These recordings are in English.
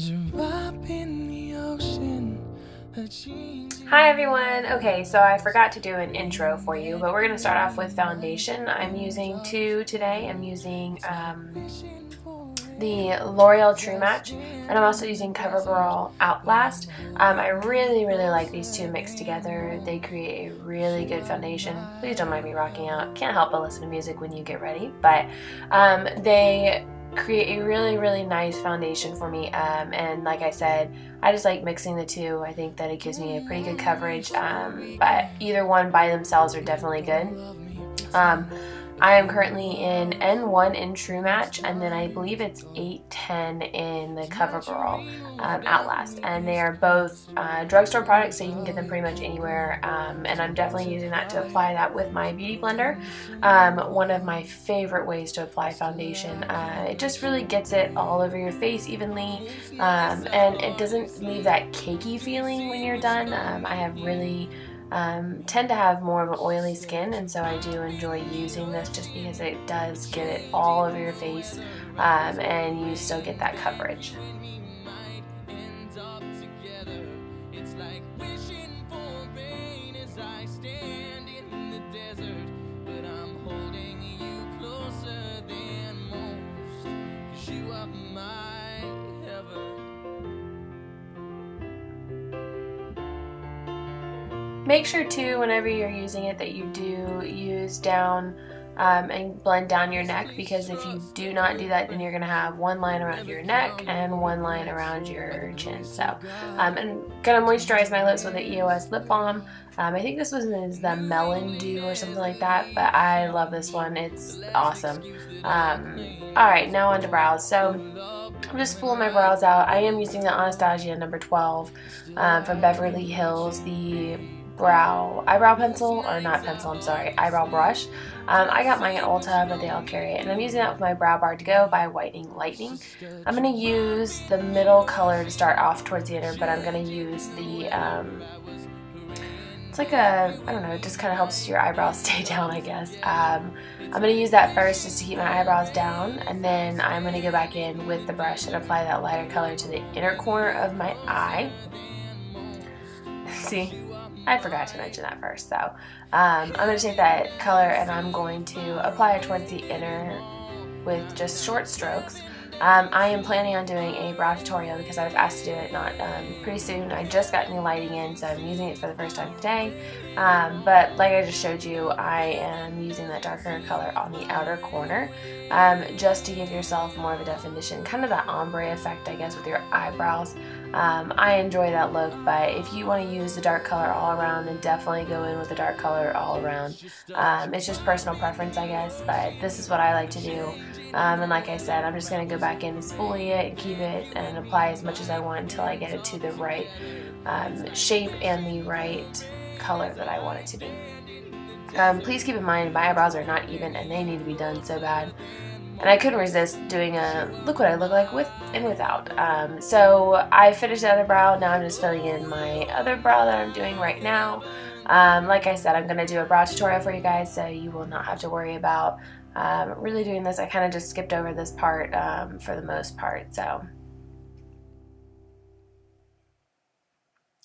Hi everyone! Okay, so I forgot to do an intro for you, but we're going to start off with foundation. I'm using two today. I'm using the L'Oreal True Match, and I'm also using Covergirl Outlast. I really like these two mixed together. They create a really good foundation. Please don't mind me rocking out. Can't help but listen to music when you get ready, but they create a really nice foundation for me, and like I said, I just like mixing the two. I think that it gives me a pretty good coverage, but either one by themselves are definitely good. I am currently in N1 in True Match, and then I believe it's 810 in the Covergirl Outlast, and they are both drugstore products, so you can get them pretty much anywhere, and I'm definitely using that to apply that with my beauty blender. One of my favorite ways to apply foundation. It just really gets it all over your face evenly, and it doesn't leave that cakey feeling when you're done. I have really tend to have more of an oily skin, and so I do enjoy using this just because it does get it all over your face, and you still get that coverage. Make sure too, whenever you're using it, that you do use down and blend down your neck, because if you do not do that, then you're going to have one line around your neck and one line around your chin. So I'm going to moisturize my lips with the EOS lip balm. I think this was the Melon Dew or something like that, but I love this one. It's awesome. Alright, now on to brows. So I'm just pulling my brows out. I am using the Anastasia number 12 from Beverly Hills, the eyebrow pencil, or not pencil, I'm sorry, eyebrow brush. I got mine at Ulta, but they all carry it, and I'm using that with my Brow Bar to Go by Whitening Lightning. I'm going to use the middle color to start off towards the inner, but I'm going to use the, it's like a, I don't know, it just kind of helps your eyebrows stay down, I guess. I'm going to use that first just to keep my eyebrows down, and then I'm going to go back in with the brush and apply that lighter color to the inner corner of my eye. See? I forgot to mention that first, so I'm going to take that color and I'm going to apply it towards the inner with just short strokes. I am planning on doing a brow tutorial because I was asked to do it pretty soon. I just got new lighting in, so I'm using it for the first time today. But like I just showed you, I am using that darker color on the outer corner just to give yourself more of a definition, kind of that ombre effect, I guess, with your eyebrows. I enjoy that look, but if you want to use the dark color all around, then definitely go in with the dark color all around. It's just personal preference, I guess, but this is what I like to do. And like I said, I'm just going to go back in and spoolie it and keep it and apply as much as I want until I get it to the right shape and the right color that I want it to be. Please keep in mind, my eyebrows are not even and they need to be done so bad. And I couldn't resist doing a look what I look like with and without. So I finished the other brow. Now I'm just filling in my other brow that I'm doing right now. Like I said, I'm going to do a brow tutorial for you guys, so you will not have to worry about really doing this. I kind of just skipped over this part for the most part. So,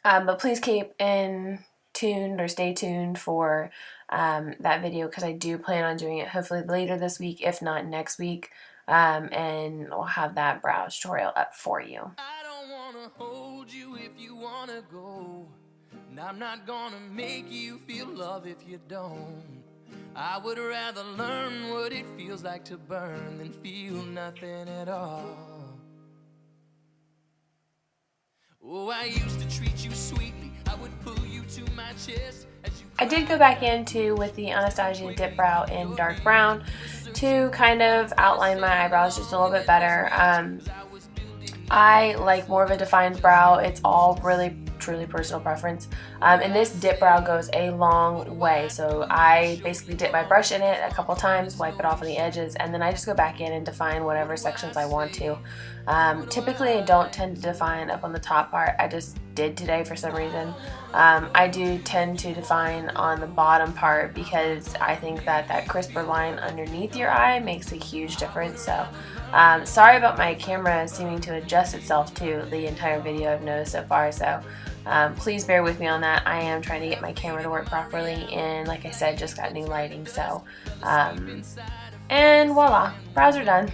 but please keep in tuned or stay tuned for that video, because I do plan on doing it hopefully later this week, if not next week, and we'll have that brow tutorial up for you. I don't wanna hold you if you wanna go, and I'm not gonna make you feel love if you don't. I would rather learn what it feels like to burn than feel nothing at all. Oh, I used to treat you sweetly. I would pull you to my chest. I did go back into with the Anastasia Dip Brow in dark brown to kind of outline my eyebrows just a little bit better. I like more of a defined brow. It's all really truly personal preference, and this dip brow goes a long way. So I basically dip my brush in it a couple times, wipe it off on the edges, and then I just go back in and define whatever sections I want to. Typically I don't tend to define up on the top part. I just did today for some reason. I do tend to define on the bottom part because I think that that crisper line underneath your eye makes a huge difference. So Sorry about my camera seeming to adjust itself to the entire video I've noticed so far, so please bear with me on that. I am trying to get my camera to work properly, and like I said, just got new lighting, so and voila, brows are done.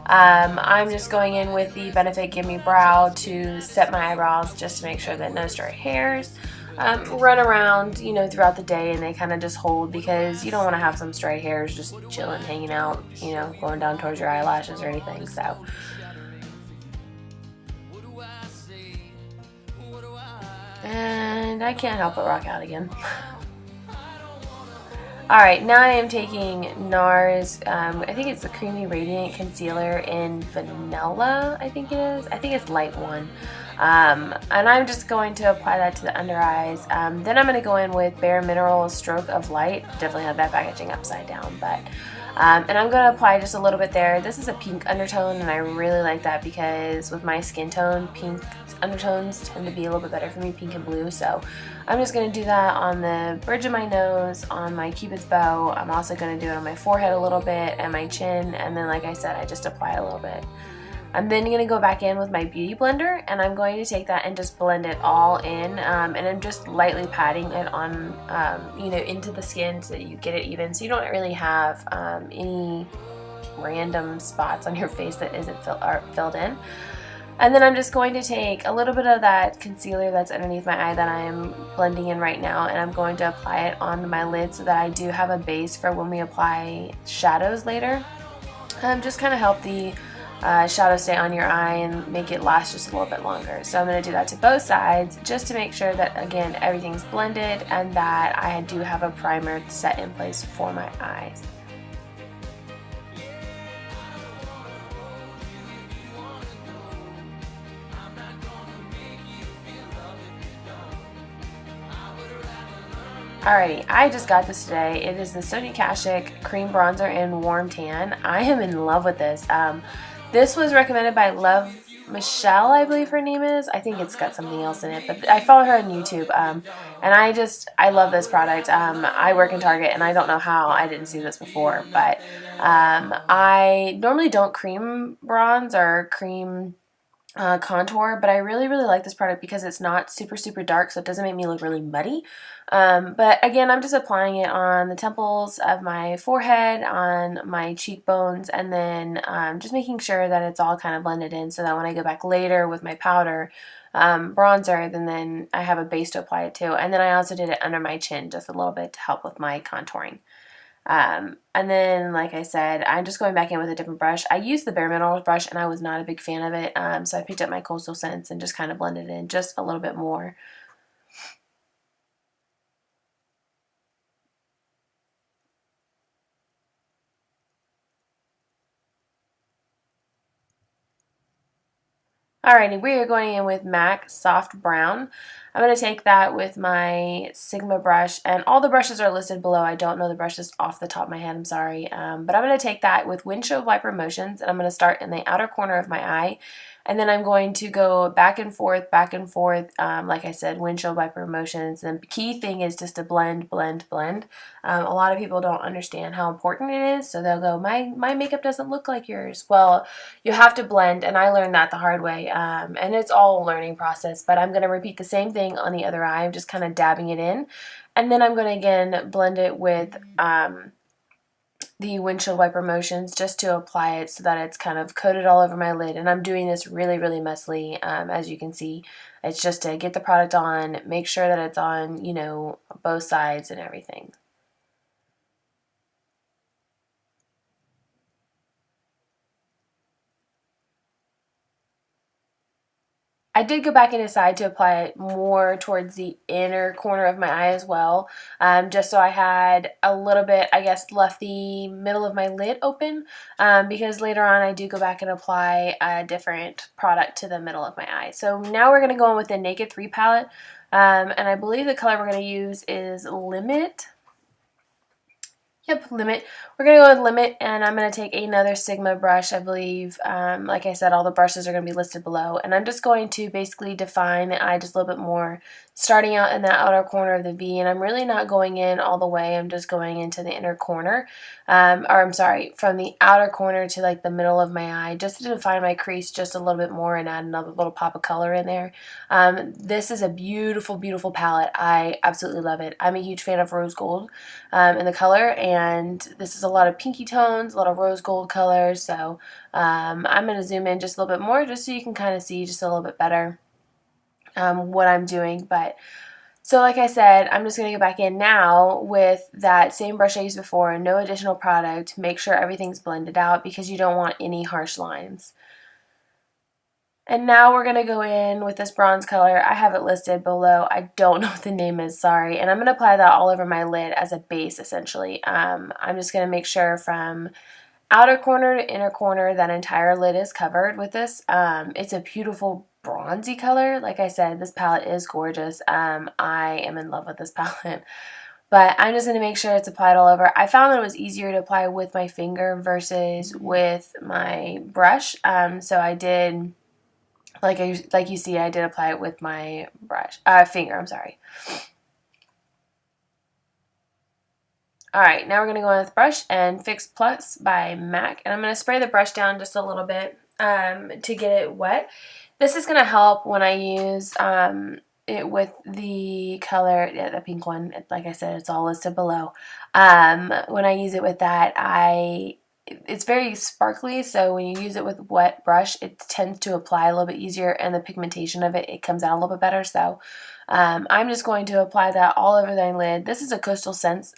I'm just going in with the Benefit Gimme Brow to set my eyebrows just to make sure that no stray hairs run around, you know, throughout the day, and they kind of just hold, because you don't want to have some stray hairs just chilling, hanging out, you know, going down towards your eyelashes or anything. So and I can't help but rock out again. Alright, now I am taking NARS, I think it's the Creamy Radiant Concealer in Vanilla, I think it is. I think it's Light 1. And I'm just going to apply that to the under eyes. Then I'm going to go in with Bare Mineral Stroke of Light. Definitely have that packaging upside down, but and I'm going to apply just a little bit there. This is a pink undertone, and I really like that because with my skin tone, pink undertones tend to be a little bit better for me, pink and blue. So I'm just going to do that on the bridge of my nose, on my cupid's bow. I'm also going to do it on my forehead a little bit and my chin, and then like I said, I just apply a little bit. I'm then going to go back in with my beauty blender, and I'm going to take that and just blend it all in, and I'm just lightly patting it on, you know, into the skin so that you get it even, so you don't really have any random spots on your face that isn't filled in. And then I'm just going to take a little bit of that concealer that's underneath my eye that I'm blending in right now, and I'm going to apply it on my lid so that I do have a base for when we apply shadows later. Just kind of help the shadow stay on your eye and make it last just a little bit longer. So I'm going to do that to both sides just to make sure that, again, everything's blended and that I do have a primer set in place for my eyes. Alrighty, I just got this today. It is the Sonia Kashuk Cream Bronzer in Warm Tan. I am in love with this. This was recommended by Love Michelle, I believe her name is. I think it's got something else in it, but I follow her on YouTube, and I love this product. I work in Target, and I don't know how I didn't see this before, but I normally don't cream bronze or cream contour, but I really like this product because it's not super dark, so it doesn't make me look really muddy. But again, I'm just applying it on the temples of my forehead, on my cheekbones, and then just making sure that it's all kind of blended in so that when I go back later with my powder bronzer, then I have a base to apply it to. And then I also did it under my chin just a little bit to help with my contouring. And then, like I said, I'm just going back in with a different brush. I used the Bare Minerals brush, and I was not a big fan of it, so I picked up my Coastal Scents and just kind of blended it in just a little bit more. Alrighty, we are going in with MAC Soft Brown. I'm going to take that with my Sigma brush, and all the brushes are listed below. I don't know the brushes off the top of my head, I'm sorry. But I'm going to take that with windshield wiper motions, and I'm going to start in the outer corner of my eye, and then I'm going to go back and forth, like I said, windshield wiper motions. And the key thing is just to blend. A lot of people don't understand how important it is, so they'll go, my makeup doesn't look like yours. Well, you have to blend, and I learned that the hard way, and it's all a learning process, but I'm going to repeat the same thing on the other eye. I'm just kind of dabbing it in, and then I'm going to again blend it with the windshield wiper motions just to apply it so that it's kind of coated all over my lid. And I'm doing this really messily, as you can see. It's just to get the product on, make sure that it's on, you know, both sides and everything. I did go back and decide to apply it more towards the inner corner of my eye as well, just so I had a little bit, I guess, left the middle of my lid open, because later on I do go back and apply a different product to the middle of my eye. So now we're going to go in with the Naked 3 palette, and I believe the color we're going to use is Limit. Yep, Limit we're going to go with Limit, and I'm going to take another Sigma brush, I believe. Like I said, all the brushes are going to be listed below. And I'm just going to basically define the eye just a little bit more, starting out in that outer corner of the V. And I'm really not going in all the way. I'm just going into the inner corner. Or I'm sorry, from the outer corner to like the middle of my eye, just to define my crease just a little bit more and add another little pop of color in there. This is a beautiful, beautiful palette. I absolutely love it. I'm a huge fan of rose gold in the color, and this is a lot of pinky tones, a lot of rose gold colors, so I'm going to zoom in just a little bit more just so you can kind of see just a little bit better what I'm doing. But so like I said, I'm just going to go back in now with that same brush I used before, no additional product. Make sure everything's blended out because you don't want any harsh lines. And now we're going to go in with this bronze color. I have it listed below. I don't know what the name is, sorry. And I'm going to apply that all over my lid as a base, essentially. I'm just going to make sure from outer corner to inner corner that entire lid is covered with this. It's a beautiful bronzy color. Like I said, this palette is gorgeous. I am in love with this palette. But I'm just going to make sure it's applied all over. I found that it was easier to apply with my finger versus with my brush. So I did... Like you see, I did apply it with my finger, I'm sorry. Alright, now we're going to go in with brush and Fix Plus by MAC. And I'm going to spray the brush down just a little bit to get it wet. This is going to help when I use it with the color, yeah, the pink one. Like I said, it's all listed below. When I use it with that, it's very sparkly, so when you use it with wet brush, it tends to apply a little bit easier, and the pigmentation of it comes out a little bit better. So I'm just going to apply that all over the lid. This is a Coastal Scents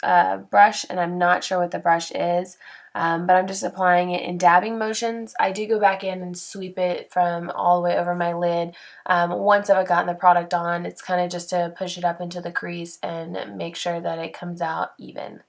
brush, and I'm not sure what the brush is, but I'm just applying it in dabbing motions. I do go back in and sweep it from all the way over my lid. Once I've gotten the product on, it's kind of just to push it up into the crease and make sure that it comes out even.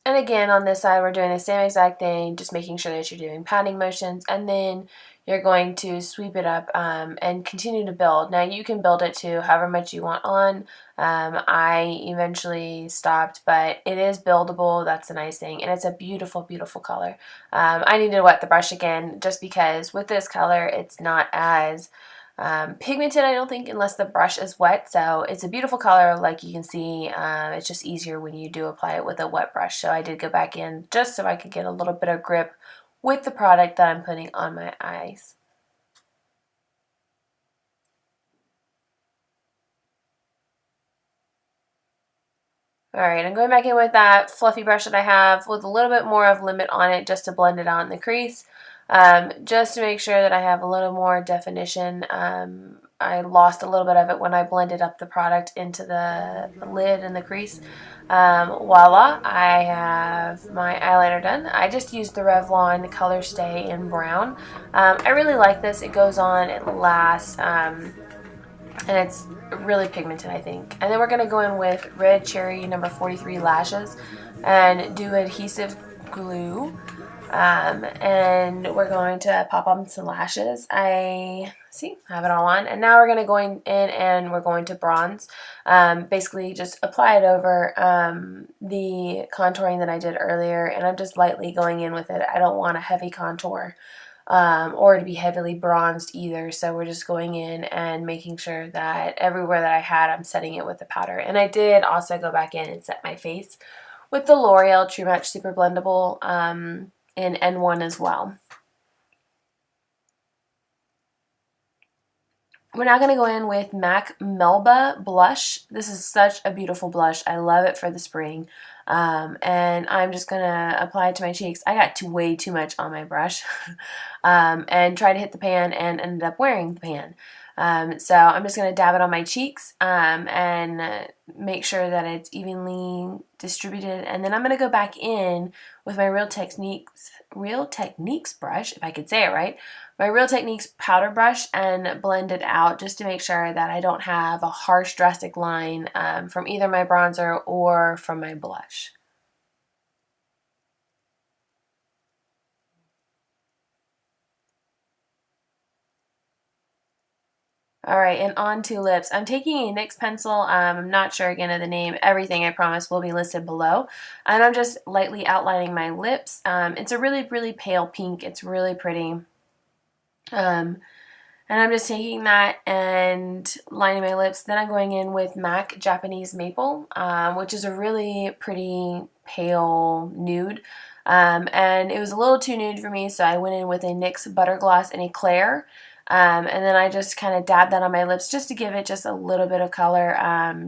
And again, on this side, we're doing the same exact thing, just making sure that you're doing patting motions, and then you're going to sweep it up and continue to build. Now, you can build it to however much you want on. I eventually stopped, but it is buildable. That's a nice thing, and it's a beautiful, beautiful color. I need to wet the brush again just because with this color, it's not as pigmented, I don't think, unless the brush is wet. So it's a beautiful color, like you can see. It's just easier when you do apply it with a wet brush. So I did go back in just so I could get a little bit of grip with the product that I'm putting on my eyes. Alright, I'm going back in with that fluffy brush that I have with a little bit more of Limit on it just to blend it out in the crease. Just to make sure that I have a little more definition. I lost a little bit of it when I blended up the product into the lid and the crease. Voila, I have my eyeliner done. I just used the Revlon Colorstay in brown. I really like this. It goes on, it lasts, and it's really pigmented, I think. And then we're going to go in with Red Cherry number 43 lashes and do adhesive glue. And we're going to pop on some lashes. I have it all on. And now we're going to go in and we're going to bronze. Basically just apply it over the contouring that I did earlier. And I'm just lightly going in with it. I don't want a heavy contour or to be heavily bronzed either. So we're just going in and making sure that everywhere that I had, I'm setting it with the powder. And I did also go back in and set my face with the L'Oreal True Match Super Blendable in N1 as well. We're now going to go in with MAC Melba Blush. This is such a beautiful blush. I love it for the spring. And I'm just going to apply it to my cheeks. I got way too much on my brush and tried to hit the pan and ended up wearing the pan. So I'm just going to dab it on my cheeks and make sure that it's evenly distributed. And then I'm going to go back in with my Real Techniques brush, if I could say it right, my Real Techniques powder brush and blend it out just to make sure that I don't have a harsh, drastic line from either my bronzer or from my blush. Alright, and on to lips. I'm taking a NYX pencil. I'm not sure again of the name. Everything, I promise, will be listed below. And I'm just lightly outlining my lips. It's a really, really pale pink. It's really pretty. And I'm just taking that and lining my lips. Then I'm going in with MAC Japanese Maple, which is a really pretty pale nude. And it was a little too nude for me, so I went in with a NYX Butter Gloss in Eclair. And then I just kind of dabbed that on my lips just to give it just a little bit of color,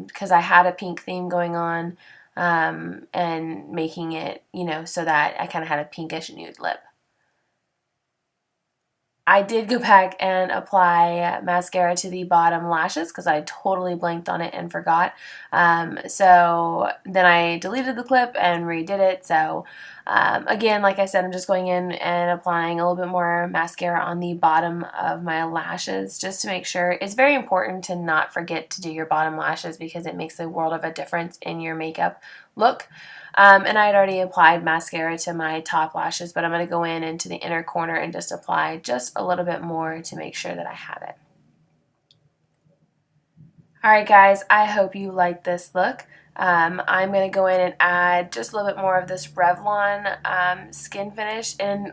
because I had a pink theme going on, and making it, you know, so that I kind of had a pinkish nude lip. I did go back and apply mascara to the bottom lashes because I totally blanked on it and forgot. So then I deleted the clip and redid it. So again, like I said, I'm just going in and applying a little bit more mascara on the bottom of my lashes just to make sure. It's very important to not forget to do your bottom lashes because it makes a world of a difference in your makeup look. And I had already applied mascara to my top lashes, but I'm going to go in into the inner corner and just apply just a little bit more to make sure that I have it. Alright guys, I hope you like this look. I'm going to go in and add just a little bit more of this Revlon skin finish, and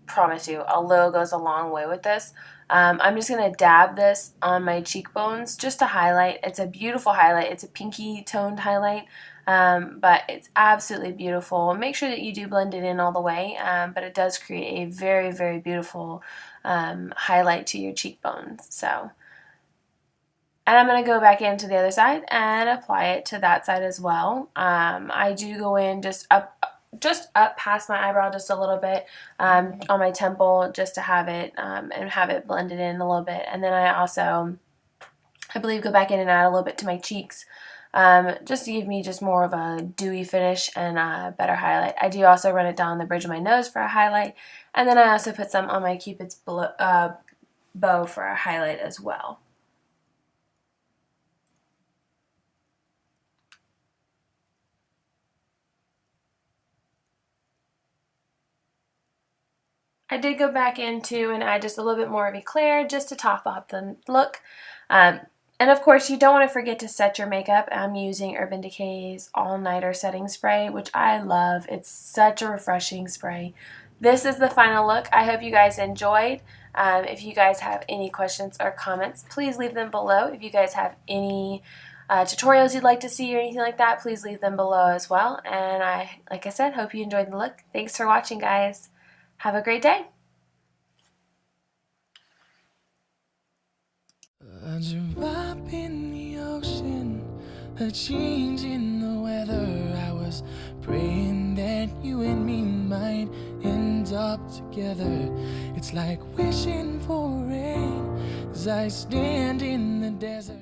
promise you, a little goes a long way with this. I'm just going to dab this on my cheekbones just to highlight. It's a beautiful highlight. It's a pinky toned highlight. But it's absolutely beautiful. Make sure that you do blend it in all the way, but it does create a very, very beautiful highlight to your cheekbones. So, and I'm going to go back into the other side and apply it to that side as well. I do go in just up past my eyebrow just a little bit on my temple just to have it and have it blended in a little bit. And then I also, I believe, go back in and add a little bit to my cheeks. Just to give me just more of a dewy finish and a better highlight. I do also run it down the bridge of my nose for a highlight, and then I also put some on my Cupid's bow for a highlight as well. I did go back into and add just a little bit more of Eclair just to top off the look. And of course, you don't want to forget to set your makeup. I'm using Urban Decay's All Nighter Setting Spray, which I love. It's such a refreshing spray. This is the final look. I hope you guys enjoyed. If you guys have any questions or comments, please leave them below. If you guys have any tutorials you'd like to see or anything like that, please leave them below as well. And I, like I said, hope you enjoyed the look. Thanks for watching, guys. Have a great day. A drop in the ocean, a change in the weather. I was praying that you and me might end up together. It's like wishing for rain as I stand in the desert.